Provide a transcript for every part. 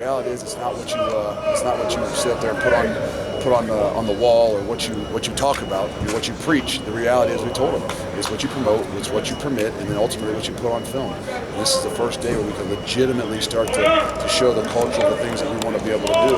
The reality is, it's not what you sit up there and put on the wall, or what you talk about, or what you preach. The reality is, we told them, it's what you promote, it's what you permit, and then ultimately what you put on film. And this is the first day where we can legitimately start to show the culture of the things that we want to be able to do,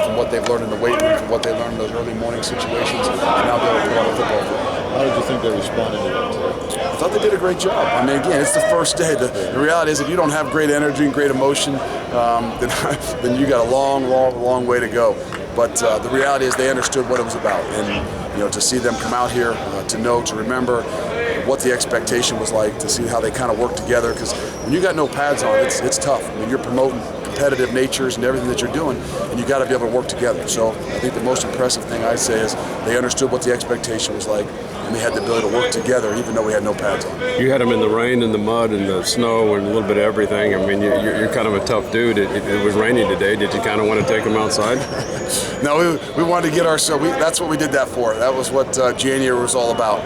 from what they've learned in the weight room, from what they learned in those early morning situations, and now be able to go on a football field. How did you think they responded to that today? I thought they did a great job. I mean, again, it's the first day. The reality is, if you don't have great energy and great emotion, then you got a long way to go. But the reality is, they understood what it was about, and to see them come out here, to remember what the expectation was like, to see how they kind of work together. Because when you got no pads on, it's tough. I mean, you're promoting competitive natures and everything that you're doing, and you got to be able to work together. So I think the most impressive thing I'd say is they understood what the expectation was like, and they had the ability to work together even though we had no pads on. You had them in the rain and the mud and the snow and a little bit of everything. I mean, you're kind of a tough dude. It was raining today. Did you kind of want to take them outside? No, we wanted to get ourselves. That's what we did that for. That was what January was all about.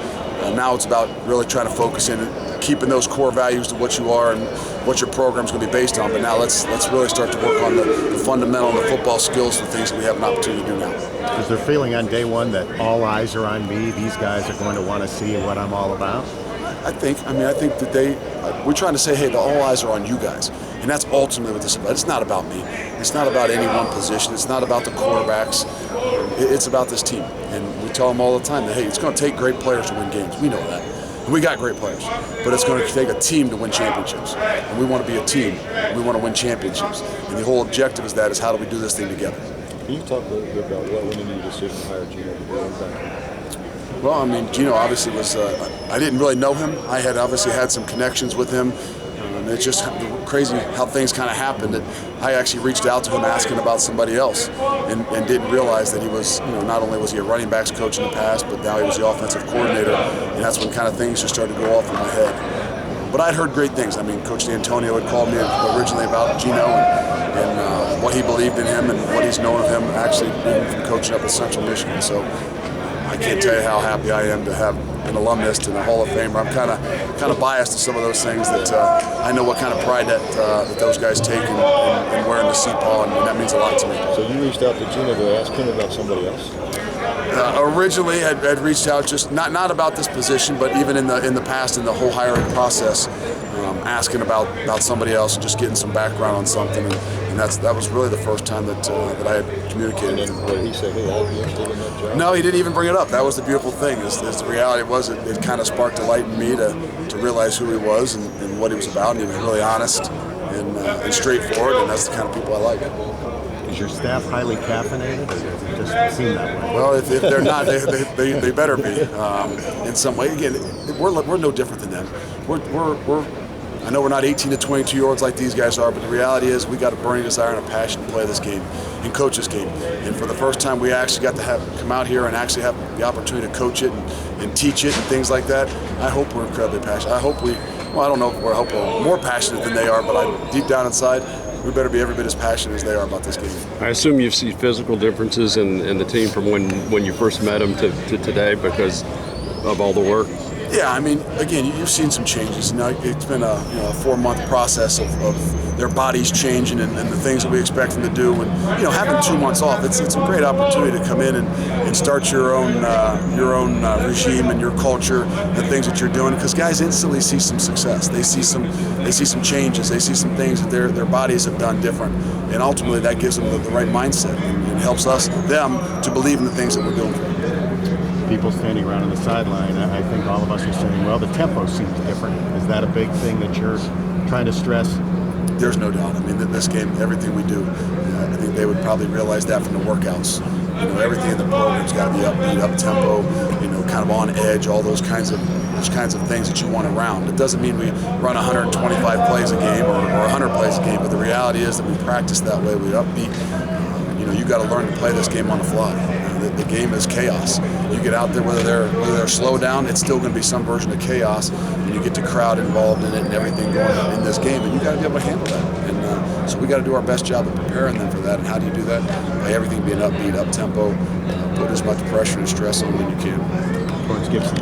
Now it's about really trying to focus in, keeping those core values to what you are and what your program's going to be based on. But now let's really start to work on the fundamental and the football skills, the things that we have an opportunity to do now. Is there feeling on day one that all eyes are on me? These guys are going to want to see what I'm all about? I think that we're trying to say, hey, the all eyes are on you guys. And that's ultimately what this is about. It's not about me. It's not about any one position. It's not about the quarterbacks. It's about this team. And we tell them all the time that, hey, it's going to take great players to win games. We know that. And we got great players. But it's going to take a team to win championships. And we want to be a team. We want to win championships. And the whole objective is how do we do this thing together? Can you talk a little bit about what went into your decision to hire Gino to do that? Well, I mean, Gino obviously was, I didn't really know him. I had obviously had some connections with him. It's just crazy how things kind of happened. That I actually reached out to him asking about somebody else, and didn't realize that he was, not only was he a running backs coach in the past, but now he was the offensive coordinator, and that's when kind of things just started to go off in my head. But I'd heard great things. I mean, Coach D'Antonio had called me originally about Gino and what he believed in him and what he's known of him, actually being from coaching up at Central Michigan. So I can't tell you how happy I am to have an alumnus and a Hall of Famer. I'm kind of biased to some of those things that I know what kind of pride that those guys take in wearing the CPAW, and that means a lot to me. So you reached out to Gino to ask him about somebody else? Originally, I'd reached out just not about this position, but even in the past, in the whole hiring process, asking about somebody else and just getting some background on something, and that was really the first time that I had communicated with him. And what did he say? Hey, I'd be interested in that job? No, he didn't even bring it up. That was the beautiful thing. Is the reality was it kind of sparked a light in me to realize who he was and what he was about, and he was really honest and straightforward, and that's the kind of people I like. Is your staff highly caffeinated, or does it just seem that way? Well, if they're not, they better be in some way. Again, we're no different than them. I know we're not 18 to 22-year-olds like these guys are, but the reality is we got a burning desire and a passion to play this game and coach this game. And for the first time, we actually got to come out here and actually have the opportunity to coach it and teach it and things like that. I hope we're incredibly passionate. I hope I don't know if I hope we're more passionate than they are, but deep down inside, we better be every bit as passionate as they are about this game. I assume you've seen physical differences in the team from when you first met them to today because of all the work. Yeah, I mean, again, you've seen some changes. It's been a 4-month process of their bodies changing and the things that we expect them to do. And having 2 months off, it's a great opportunity to come in and start your own regime and your culture, the things that you're doing. Because guys instantly see some success. They see some changes. They see some things that their bodies have done different, and ultimately that gives them the right mindset and helps them to believe in the things that we're doing. People standing around on the sideline, I think all of us are saying, well, the tempo seems different. Is that a big thing that you're trying to stress? There's no doubt. I mean, this game, everything we do, I think they would probably realize that from the workouts. Everything in the program's got to be upbeat, up tempo, kind of on edge, all those kinds of things that you want around. It doesn't mean we run 125 plays a game or 100 plays a game, but the reality is that we practice that way. We upbeat. You got to learn to play this game on the fly. The game is chaos. You get out there, whether they're slow down, it's still going to be some version of chaos, and you get the crowd involved in it and everything going on in this game, and you got to be able to handle that. And so we got to do our best job of preparing them for that. And how do you do that? By everything being upbeat, up tempo, put as much pressure and stress on them as you can. Coach Gibson.